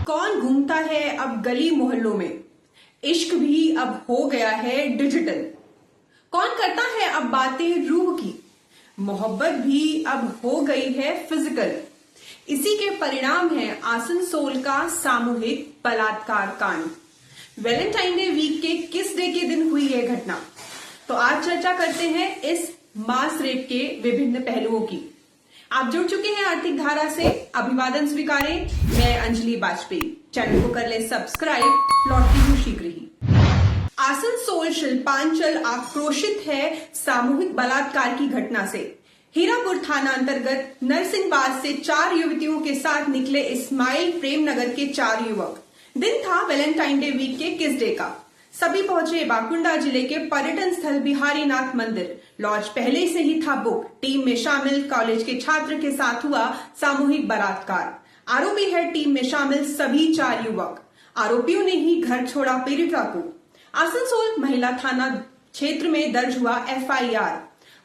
कौन घूमता है अब गली मोहल्लों में, इश्क भी अब हो गया है डिजिटल। कौन करता है अब बातें रूह की, मोहब्बत भी अब हो गई है फिजिकल। इसी के परिणाम है आसनसोल का सामूहिक बलात्कार कांड। वैलेंटाइन डे वीक के किस डे के दिन हुई यह घटना? तो आज चर्चा करते हैं इस मास रेप के विभिन्न पहलुओं की। आप जुड़ चुके हैं आर्थिक धारा से, अभिवादन स्वीकारें। मैं अंजलि बाजपेयी, चैनल को कर ले सब्सक्राइब। लौटती हूँ शीघ्र ही। आसनसोल शिल्पांचल आक्रोशित है सामूहिक बलात्कार की घटना से। हीरापुर थाना अंतर्गत नरसिंहबाद से 4 युवतियों के साथ निकले इस्माइल प्रेम नगर के 4 युवक। दिन था वैलेंटाइन डे वीक के किस डे का। सभी पहुंचे बाकुंडा जिले के पर्यटन स्थल बिहारी नाथ मंदिर। लॉज पहले से ही था बुक। टीम में शामिल कॉलेज के छात्र के साथ हुआ सामूहिक बलात्कार। आरोपी है टीम में शामिल सभी 4 युवक। आरोपियों ने ही घर छोड़ा पीड़िता को। आसनसोल महिला थाना क्षेत्र में दर्ज हुआ FIR।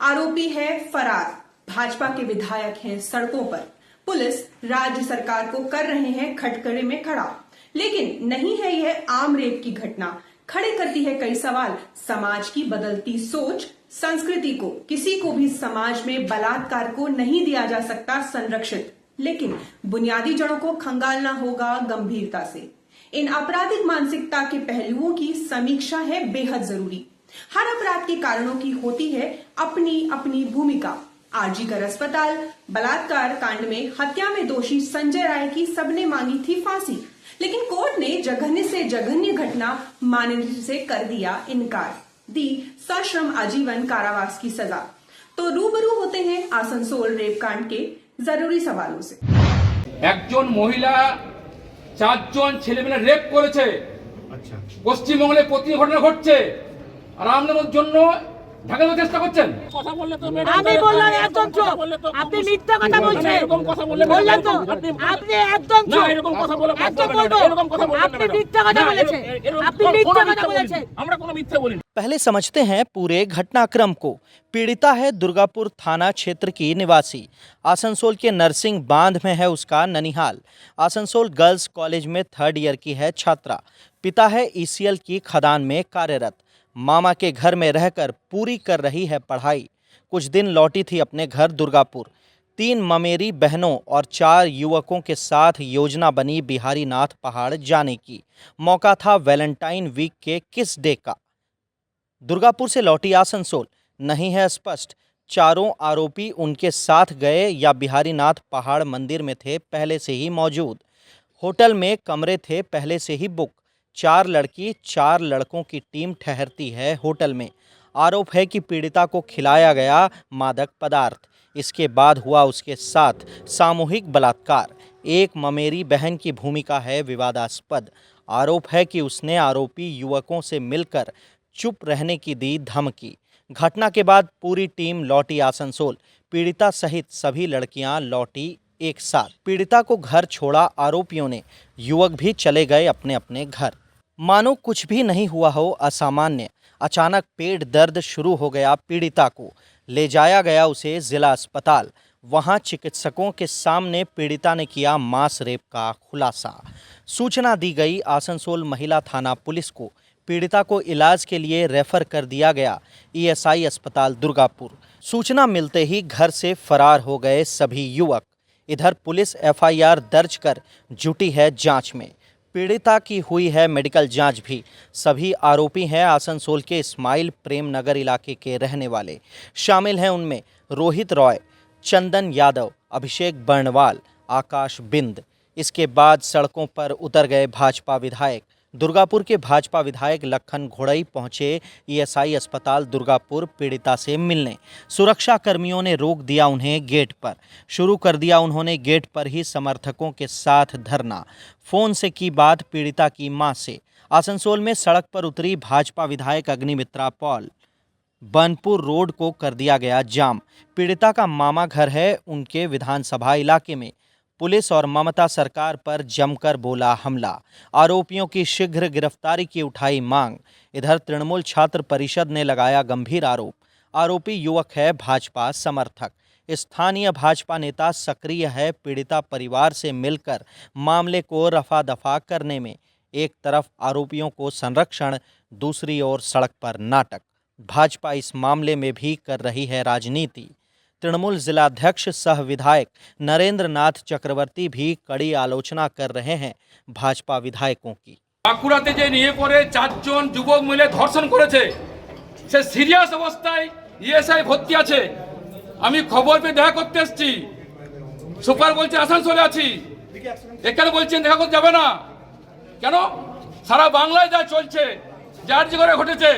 आरोपी है फरार। भाजपा के विधायक हैं सड़कों पर। पुलिस राज्य सरकार को कर रहे हैं खटकड़े में खड़ा। लेकिन नहीं है यह आम रेप की घटना। खड़े करती है कई सवाल। समाज की बदलती सोच, संस्कृति को, किसी को भी समाज में बलात्कार को नहीं दिया जा सकता संरक्षित, लेकिन बुनियादी जड़ों को खंगालना होगा गंभीरता से। इन आपराधिक मानसिकता के पहलुओं की समीक्षा है बेहद जरूरी। हर अपराध के कारणों की होती है अपनी अपनी भूमिका। आरजीकर अस्पताल बलात्कार कांड में हत्या में दोषी संजय राय की सबने मांगी थी फांसी, लेकिन कोर्ट ने जघन्य से जघन्य घटना मानने से कर दिया इनकार, दी सश्रम आजीवन कारावास की सजा। तो रूबरू होते हैं आसनसोल रेप कांड के जरूरी सवालों से। একজন মহিলা 4 জন ছেলে মেয়ে রেপ করেছে। আচ্ছা, পশ্চিমবঙ্গে প্রতি ঘটনা ঘটছে, আর আপনাদের জন্য ঢাকার চেষ্টা করছেন। কথা বললে তো আমি বললাম একদম চুপ। আপনি মিথ্যা কথা বলছেন। এরকম কথা বললে বললেন তো আপনি একদম চুপ। না, এরকম কথা বলে একদম বলবো। এরকম কথা বলবেন না। আপনি মিথ্যা কথা বলেছেন। আপনি মিথ্যা কথা বলেছেন। আমরা কোনো মিথ্যা বলিনি। पहले समझते हैं पूरे घटनाक्रम को। पीड़िता है दुर्गापुर थाना क्षेत्र की निवासी। आसनसोल के नरसिंह बांध में है उसका ननिहाल। आसनसोल गर्ल्स कॉलेज में 3rd ईयर की है छात्रा। पिता है ECL की खदान में कार्यरत। मामा के घर में रहकर पूरी कर रही है पढ़ाई। कुछ दिन लौटी थी अपने घर दुर्गापुर। 3 ममेरी बहनों और 4 युवकों के साथ योजना बनी बिहारी नाथ पहाड़ जाने की। मौका था वैलेंटाइन वीक के किस डे का। दुर्गापुर से लौटी आसनसोल, नहीं है स्पष्ट चारों आरोपी उनके साथ गए या बिहारी नाथ पहाड़ मंदिर में थे पहले से ही मौजूद। होटल में कमरे थे पहले से ही बुक। 4 लड़की 4 लड़कों की टीम ठहरती है होटल में। आरोप है कि पीड़िता को खिलाया गया मादक पदार्थ। इसके बाद हुआ उसके साथ सामूहिक बलात्कार। एक ममेरी बहन की भूमिका है विवादास्पद। आरोप है कि उसने आरोपी युवकों से मिलकर चुप रहने की दी धमकी। घटना के बाद पूरी टीम लौटी आसनसोल। पीड़िता सहित सभी लड़कियां लौटी एक साथ। पीड़िता को घर छोड़ा आरोपियों ने। युवक भी चले गए अपने अपने घर। मानो कुछ भी नहीं हुआ हो असामान्य। अचानक पेट दर्द शुरू हो गया पीड़िता को। ले जाया गया उसे जिला अस्पताल। वहां चिकित्सकों के सामने पीड़िता ने किया मास रेप का खुलासा। सूचना दी गई आसनसोल महिला थाना पुलिस को। पीड़िता को इलाज के लिए रेफर कर दिया गया ESI अस्पताल दुर्गापुर। सूचना मिलते ही घर से फरार हो गए सभी युवक। इधर पुलिस FIR दर्ज कर जुटी है जांच में। पीड़िता की हुई है मेडिकल जांच भी। सभी आरोपी हैं आसनसोल के इस्माइल प्रेम नगर इलाके के रहने वाले। शामिल हैं उनमें रोहित रॉय, चंदन यादव, अभिषेक बर्णवाल, आकाश बिंद। इसके बाद सड़कों पर उतर गए भाजपा विधायक। दुर्गापुर के भाजपा विधायक लखन घोड़ई पहुंचे ESI अस्पताल दुर्गापुर पीड़िता से मिलने। सुरक्षा कर्मियों ने रोक दिया उन्हें गेट पर। शुरू कर दिया उन्होंने गेट पर ही समर्थकों के साथ धरना। फोन से की बात पीड़िता की मां से। आसनसोल में सड़क पर उतरी भाजपा विधायक अग्निमित्रा पॉल। बनपुर रोड को कर दिया गया जाम। पीड़िता का मामा घर है उनके विधानसभा इलाके में। पुलिस और ममता सरकार पर जमकर बोला हमला। आरोपियों की शीघ्र गिरफ्तारी की उठाई मांग। इधर तृणमूल छात्र परिषद ने लगाया गंभीर आरोप। आरोपी युवक है भाजपा समर्थक। स्थानीय भाजपा नेता सक्रिय है पीड़िता परिवार से मिलकर मामले को रफा दफा करने में। एक तरफ आरोपियों को संरक्षण, दूसरी ओर सड़क पर नाटक। भाजपा इस मामले में भी कर रही है राजनीति। तृणमूल जिलाध्यक्ष सह विधायक नरेंद्र नाथ चक्रवर्ती भी कड़ी आलोचना कर रहे हैं भाजपा विधायकों की। বাঁকুড়াতে যে নিয়ে পড়ে 4 জন যুবক মিলে ধর্ষণ করেছে, সে সিরিয়াস অবস্থায় ইএসআই ভর্তি আছে। আমি খবর পেয়ে দেখা করতে এসেছি। সুপার বলছে আসানসোলে আছি, এখানে বলছেন দেখা করতে যাবে না কেন? সারা বাংলায় যা চলছে, যার যে করে ঘটেছে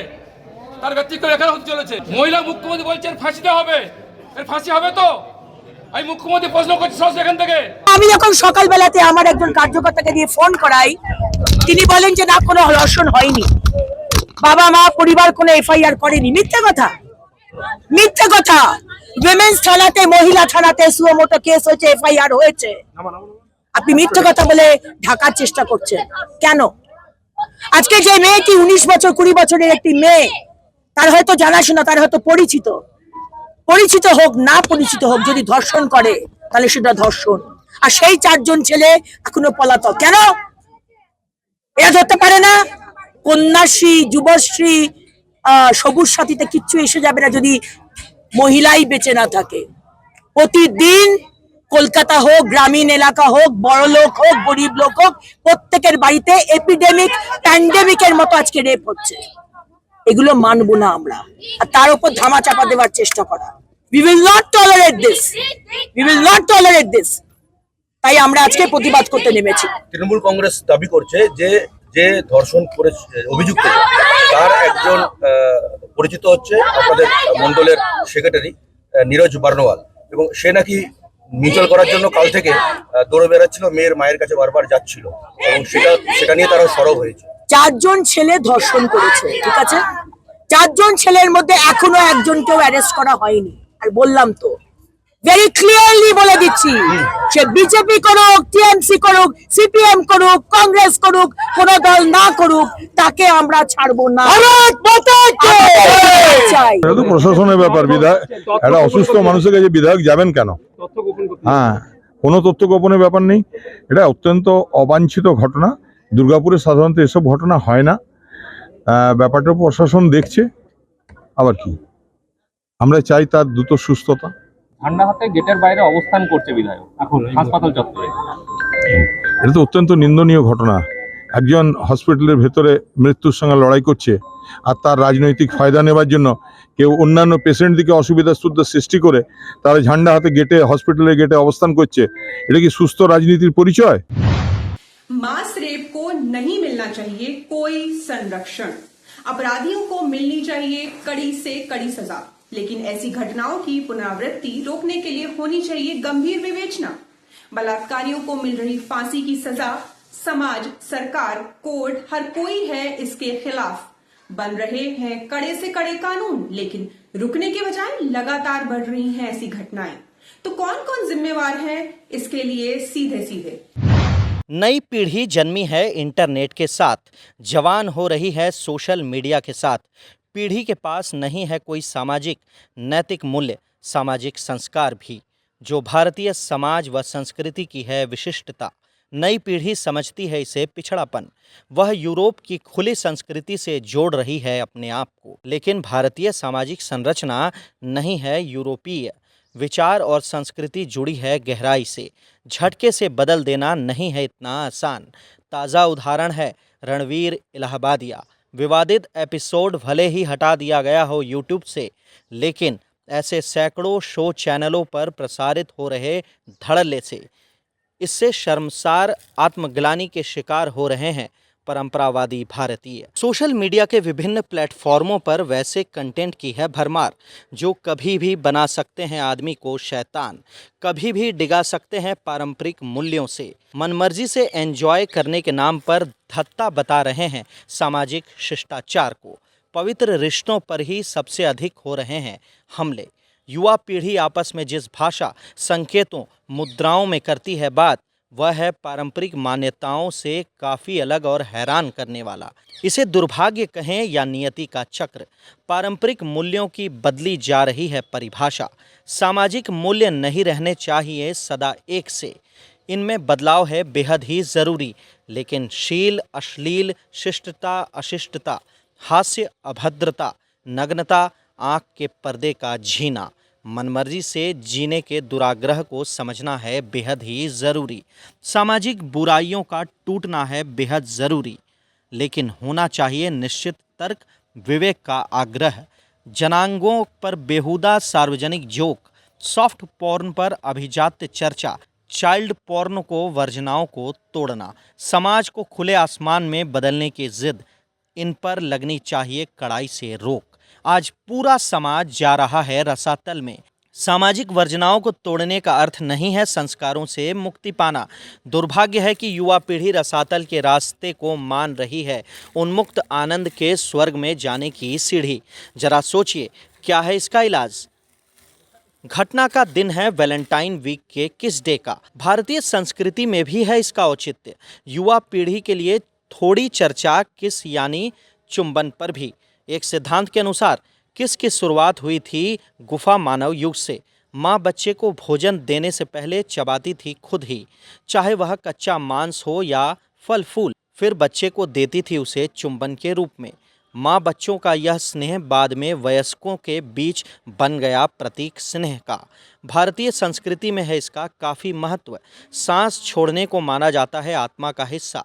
তার ব্যতিক্রম এখানে হতে চলেছে। মহিলা মুখ্যমন্ত্রী বলছেন ফাঁসিতে হবে, এর ফাঁসি হবে তো? আমি মুখ্যমন্ত্রী প্রশ্ন করছি সরাসরি এখান থেকে। আমি যখন সকালবেলাতে আমার একজন কার্যকর্তাকে দিয়ে ফোন করাই, তিনি বলেন যে না, কোনো ধর্ষণ হয়নি, বাবা মা পরিবার কোনো এফআইআর করেনি। মিথ্যে কথা, মিথ্যে কথা। উইমেন্স থানাতে, মহিলা থানাতে সুমোটো কেস হয়েছে, এফআইআর হয়েছে। আপনি মিথ্যে কথা বলে ঢাকার চেষ্টা করছেন কেন? আজকে যে মেয়েটি 19 বছর 20 বছরের একটি মেয়ে, তার হয়তো জানাশোনা, তার হয়তো পরিচিত হোক না পরিচিত হোক, যদি ধর্ষণ করে তাহলে সেটা ধর্ষণ। আর সেই 4 জন ছেলে এখনো পলাতক কেন? এরা ধরতে পারে না? কন্যাশ্রী, যুবশ্রী, সবুজ সাথীতে কিচ্ছু এসে যাবে না যদি মহিলাই বেঁচে না থাকে। প্রতিদিন কলকাতা হোক, গ্রামীণ এলাকা হোক, বড় লোক হোক, গরিব লোক হোক, প্রত্যেকের বাড়িতে এপিডেমিক, প্যান্ডেমিকের মতো আজকে রেপ হচ্ছে। এগুলো মানবো না আমরা। আর তার উপর ধামা চাপা দেওয়ার চেষ্টা করা, we will not tolerate this, we will not tolerate this। তাই আমরা আজকে প্রতিবাদ করতে নেমেছি। তৃণমূল কংগ্রেস দাবি করছে যে যে ধর্ষণ করে অভিযুক্ত তার একজন পরিচিত হচ্ছে আপনাদের মন্ডলের সেক্রেটারি নীরজ বার্নওয়াল, এবং সে নাকি মিউচুয়াল করার জন্য কাল থেকে দৌড়ে বেড়াচ্ছিল, মেয়ের মায়ের কাছে বারবার যাচ্ছিল, এবং সেটা নিয়ে তারা সরব হয়েছে। 4 জন ছেলে ধর্ষণ করেছে, ঠিক আছে? 4 জন ছেলের মধ্যে এখনো একজনকেও অ্যারেস্ট করা হয়নি। আর বললাম তো, ভেরি ক্লিয়ারলি বলে দিচ্ছি, সে বিজেপি করুক, টিএমসি করুক, সিপিএম করুক, কংগ্রেস করুক, কোন দল না করুক, তাকে আমরা ছাড়বো না। চাই এটা তো প্রশাসনের ব্যাপার। বিধায়ক, একটা অসুস্থ মানুষের কাছে বিধায়ক যাবেন কেন? হ্যাঁ, কোনো তথ্য গোপনের ব্যাপার নেই। এটা অত্যন্ত অবাঞ্ছিত ঘটনা। দুর্গাপুরে সাধারণত এসব ঘটনা হয় না। ব্যাপারটা প্রশাসন দেখছে, আবার কি, আমরা চাই তার দ্রুত সুস্থতা। ঠান্ডা হাতে গেটের বাইরে অবস্থান করছে বিধায়ক এখন হাসপাতাল চত্বরে। এটা তো অত্যন্ত নিন্দনীয় ঘটনা। একজন হসপিটালের ভেতরে মৃত্যুর সঙ্গে লড়াই করছে, আর তার রাজনৈতিক ফায়দা নেবার জন্য কেউ অন্যান্য পেশেন্টদিকে অসুবিধা সৃষ্টি করে তারা ঝান্ডা হাতে গেটে, হসপিটালের গেটে অবস্থান করছে। এটা কি সুস্থ রাজনীতির পরিচয়? मास रेप को नहीं मिलना चाहिए कोई संरक्षण, अपराधियों को मिलनी चाहिए कड़ी से कड़ी सजा, लेकिन ऐसी घटनाओं की पुनरावृत्ति रोकने के लिए होनी चाहिए गंभीर विवेचना। बलात्कारियों को मिल रही फांसी की सजा, समाज, सरकार, कोर्ट, हर कोई है इसके खिलाफ। बन रहे हैं कड़े से कड़े कानून, लेकिन रुकने के बजाय लगातार बढ़ रही हैं ऐसी घटनाएं। तो कौन कौन जिम्मेवार है इसके लिए? सीधे सीधे नई पीढ़ी जन्मी है इंटरनेट के साथ, जवान हो रही है सोशल मीडिया के साथ। पीढ़ी के पास नहीं है कोई सामाजिक नैतिक मूल्य, सामाजिक संस्कार भी, जो भारतीय समाज व संस्कृति की है विशिष्टता। नई पीढ़ी समझती है इसे पिछड़ापन। वह यूरोप की खुली संस्कृति से जोड़ रही है अपने आप को, लेकिन भारतीय सामाजिक संरचना नहीं है यूरोपीय। विचार और संस्कृति जुड़ी है गहराई से। झटके से बदल देना नहीं है इतना आसान। ताज़ा उदाहरण है रणवीर इलाहाबादिया। विवादित एपिसोड भले ही हटा दिया गया हो यूट्यूब से, लेकिन ऐसे सैकड़ों शो चैनलों पर प्रसारित हो रहे धड़ल्ले से इससे शर्मसार आत्मग्लानि के शिकार हो रहे हैं परंपरावादी भारतीय। सोशल मीडिया के विभिन्न प्लेटफॉर्मों पर वैसे कंटेंट की है भरमार जो कभी भी बना सकते हैं आदमी को शैतान, कभी भी डिगा सकते हैं पारंपरिक मूल्यों से। मनमर्जी से एंजॉय करने के नाम पर धत्ता बता रहे हैं सामाजिक शिष्टाचार को। पवित्र रिश्तों पर ही सबसे अधिक हो रहे हैं हमले। युवा पीढ़ी आपस में जिस भाषा, संकेतों, मुद्राओं में करती है बात, वह है पारंपरिक मान्यताओं से काफ़ी अलग और हैरान करने वाला। इसे दुर्भाग्य कहें या नियति का चक्र, पारंपरिक मूल्यों की बदली जा रही है परिभाषा। सामाजिक मूल्य नहीं रहने चाहिए सदा एक से, इनमें बदलाव है बेहद ही ज़रूरी। लेकिन शील, अश्लील, शिष्टता, अशिष्टता, हास्य, अभद्रता, नग्नता, आँख के पर्दे का झीना, मनमर्जी से जीने के दुराग्रह को समझना है बेहद ही ज़रूरी। सामाजिक बुराइयों का टूटना है बेहद ज़रूरी, लेकिन होना चाहिए निश्चित तर्क, विवेक का आग्रह। जनांगों पर बेहुदा सार्वजनिक जोक, सॉफ्ट पॉर्न पर अभिजात्य चर्चा, चाइल्ड पॉर्न को वर्जनाओं को तोड़ना, समाज को खुले आसमान में बदलने की जिद, इन पर लगनी चाहिए कड़ाई से रोक। आज पूरा समाज जा रहा है रसातल में। सामाजिक वर्जनाओं को तोड़ने का अर्थ नहीं है संस्कारों से मुक्ति पाना। दुर्भाग्य है कि युवा पीढ़ी रसातल के रास्ते को मान रही है उन्मुक्त आनंद के स्वर्ग में जाने की सीढ़ी। जरा सोचिए, क्या है इसका इलाज? घटना का दिन है वैलेंटाइन वीक के किस डे का। भारतीय संस्कृति में भी है इसका औचित्य। युवा पीढ़ी के लिए थोड़ी चर्चा किस यानी चुंबन पर भी। एक सिद्धांत के अनुसार किस की शुरुआत हुई थी गुफा मानव युग से। माँ बच्चे को भोजन देने से पहले चबाती थी खुद ही, चाहे वह कच्चा मांस हो या फल फूल। फिर बच्चे को देती थी उसे चुंबन के रूप में। माँ बच्चों का यह स्नेह बाद में वयस्कों के बीच बन गया प्रतीक स्नेह का। भारतीय संस्कृति में है इसका काफ़ी महत्व। सांस छोड़ने को माना जाता है आत्मा का हिस्सा।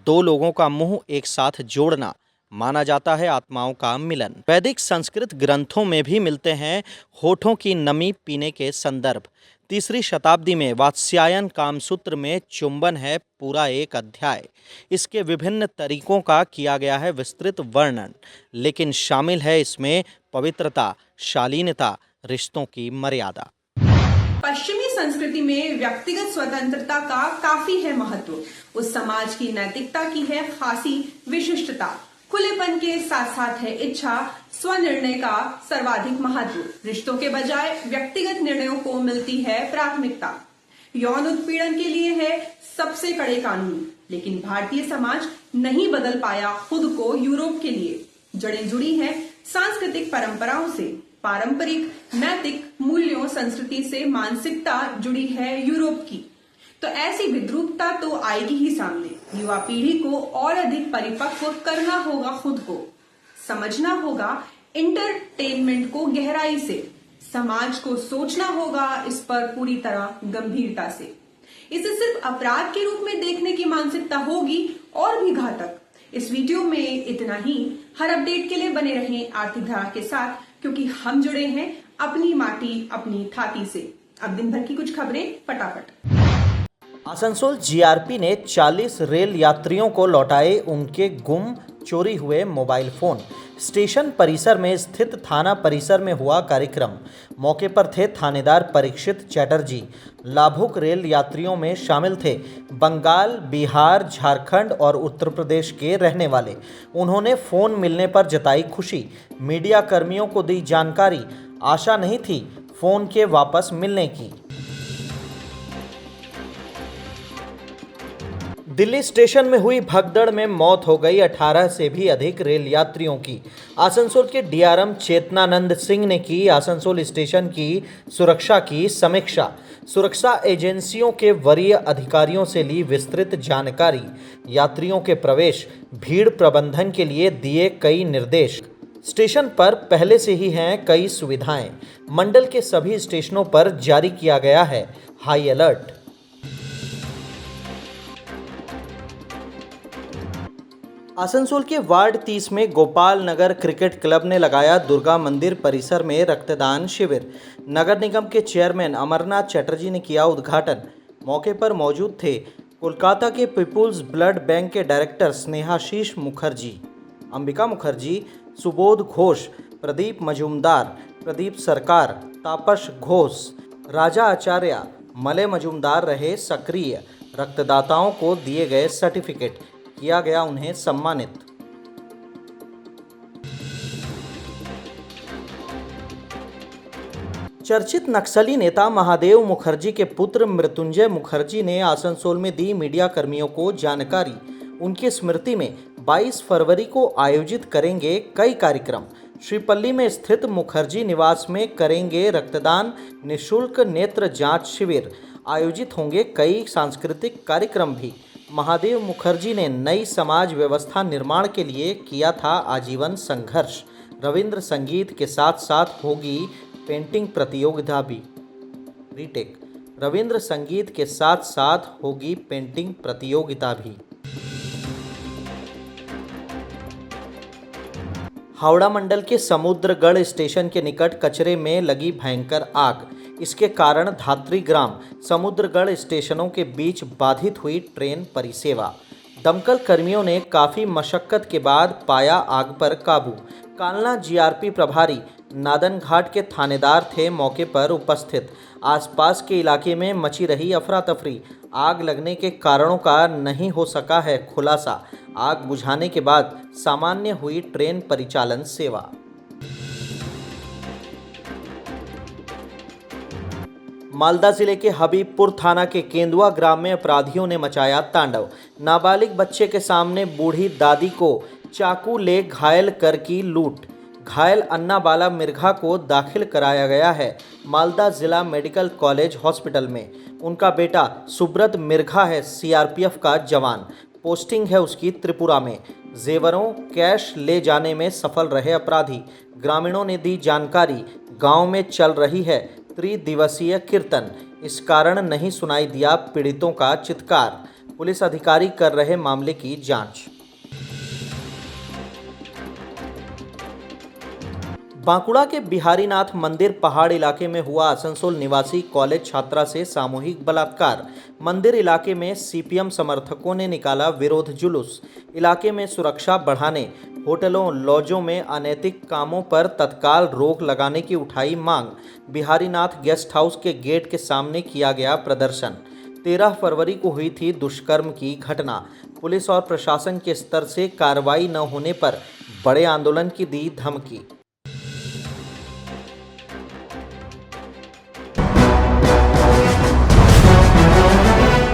दो लोगों का मुंह एक साथ जोड़ना माना जाता है आत्माओं का मिलन। वैदिक संस्कृत ग्रंथों में भी मिलते हैं होठों की नमी पीने के संदर्भ। 3री शताब्दी में वात्स्यायन कामसूत्र में चुंबन है पूरा एक अध्याय। इसके विभिन्न तरीकों का किया गया है विस्तृत वर्णन, लेकिन शामिल है इसमें पवित्रता, शालीनता, रिश्तों की मर्यादा। पश्चिमी संस्कृति में व्यक्तिगत स्वतंत्रता का काफी है महत्व। उस समाज की नैतिकता की है खासी विशिष्टता। खुलेपन के साथ साथ है इच्छा स्वनिर्णय का सर्वाधिक महत्व। रिश्तों के बजाय व्यक्तिगत निर्णयों को मिलती है प्राथमिकता। यौन उत्पीड़न के लिए है सबसे कड़े कानून, लेकिन भारतीय समाज नहीं बदल पाया खुद को यूरोप के लिए। जड़ें जुड़ी हैं सांस्कृतिक परंपराओं से, पारंपरिक नैतिक मूल्यों, संस्कृति से मानसिकता जुड़ी है यूरोप की। तो ऐसी विद्रूपता तो आएगी ही सामने। युवा पीढ़ी को और अधिक परिपक्व करना होगा, खुद को समझना होगा, इंटरटेनमेंट को गहराई से, समाज को सोचना होगा इस पर पूरी तरह गंभीरता से। इसे सिर्फ अपराध के रूप में देखने की मानसिकता होगी और भी घातक। इस वीडियो में इतना ही। हर अपडेट के लिए बने रहें आर्थिक धारा के साथ, क्योंकि हम जुड़े हैं अपनी माटी अपनी थाती से। अब दिन भर की कुछ खबरें फटाफट। आसनसोल जीआरपी ने 40 रेल यात्रियों को लौटाए उनके गुम चोरी हुए मोबाइल फ़ोन। स्टेशन परिसर में स्थित थाना परिसर में हुआ कार्यक्रम। मौके पर थे थानेदार परीक्षित चैटर्जी। लाभुक रेल यात्रियों में शामिल थे बंगाल, बिहार, झारखंड और उत्तर प्रदेश के रहने वाले। उन्होंने फ़ोन मिलने पर जताई खुशी। मीडिया कर्मियों को दी जानकारी। आशा नहीं थी फ़ोन के वापस मिलने की। दिल्ली स्टेशन में हुई भगदड़ में मौत हो गई 18 से भी अधिक रेल यात्रियों की। आसनसोल के डीआरएम चेतनानंद सिंह ने की आसनसोल स्टेशन की सुरक्षा की समीक्षा। सुरक्षा एजेंसियों के वरीय अधिकारियों से ली विस्तृत जानकारी। यात्रियों के प्रवेश, भीड़ प्रबंधन के लिए दिए कई निर्देश। स्टेशन पर पहले से ही हैं कई सुविधाएं। मंडल के सभी स्टेशनों पर जारी किया गया है हाई अलर्ट। आसनसोल के वार्ड 30 में गोपाल नगर क्रिकेट क्लब ने लगाया दुर्गा मंदिर परिसर में रक्तदान शिविर। नगर निगम के चेयरमैन अमरनाथ चटर्जी ने किया उद्घाटन। मौके पर मौजूद थे कोलकाता के पीपुल्स ब्लड बैंक के डायरेक्टर स्नेहाशीष मुखर्जी, अंबिका मुखर्जी, सुबोध घोष, प्रदीप मजूमदार, प्रदीप सरकार, तापस घोष, राजा आचार्य, मलय मजूमदार रहे सक्रिय। रक्तदाताओं को दिए गए सर्टिफिकेट, किया गया उन्हें सम्मानित। चर्चित नक्सली नेता महादेव मुखर्जी के पुत्र मृत्युंजय मुखर्जी ने आसनसोल में दी मीडिया कर्मियों को जानकारी। उनकी स्मृति में 22 फरवरी को आयोजित करेंगे कई कार्यक्रम। श्रीपल्ली में स्थित मुखर्जी निवास में करेंगे रक्तदान, निःशुल्क नेत्र जांच शिविर, आयोजित होंगे कई सांस्कृतिक कार्यक्रम भी। महादेव मुखर्जी ने नई समाज व्यवस्था निर्माण के लिए किया था आजीवन संघर्ष। रविंद्र संगीत के साथ साथ होगी पेंटिंग प्रतियोगिता भी। रीटेक। रविंद्र संगीत के साथ साथ होगी पेंटिंग प्रतियोगिता भी। हावड़ा मंडल के समुद्रगढ़ स्टेशन के निकट कचरे में लगी भयंकर आग। इसके कारण धात्री ग्राम समुद्रगढ़ स्टेशनों के बीच बाधित हुई ट्रेन परिसेवा। दमकल कर्मियों ने काफ़ी मशक्कत के बाद पाया आग पर काबू। कालना जीआरपी प्रभारी नादन घाट के थानेदार थे मौके पर उपस्थित। आसपास के इलाके में मची रही अफरा तफरी। आग लगने के कारणों का नहीं हो सका है खुलासा। आग बुझाने के बाद सामान्य हुई ट्रेन परिचालन सेवा। मालदा जिले के हबीबपुर थाना के केंदुआ ग्राम में अपराधियों ने मचाया तांडव। नाबालिग बच्चे के सामने बूढ़ी दादी को चाकू ले घायल कर की लूट। घायल अन्ना बाला मिर्घा को दाखिल कराया गया है मालदा जिला मेडिकल कॉलेज हॉस्पिटल में। उनका बेटा सुब्रत मिर्घा है सीआरपीएफ का जवान। पोस्टिंग है उसकी त्रिपुरा में। जेवरों कैश ले जाने में सफल रहे अपराधी। ग्रामीणों ने दी जानकारी। गांव में चल रही है त्रिदिवसीय कीर्तन, इस कारण नहीं सुनाई दिया पीड़ितों का चित्कार। पुलिस अधिकारी कर रहे मामले की जांच। बांकुड़ा के बिहारीनाथ मंदिर पहाड़ इलाके में हुआ आसनसोल निवासी कॉलेज छात्रा से सामूहिक बलात्कार। मंदिर इलाके में सीपीएम समर्थकों ने निकाला विरोध जुलूस। इलाके में सुरक्षा बढ़ाने, होटलों लॉजों में अनैतिक कामों पर तत्काल रोक लगाने की उठाई मांग। बिहारीनाथ गेस्ट हाउस के गेट के सामने किया गया प्रदर्शन। 13 फरवरी को हुई थी दुष्कर्म की घटना। पुलिस और प्रशासन के स्तर से कार्रवाई न होने पर बड़े आंदोलन की दी धमकी।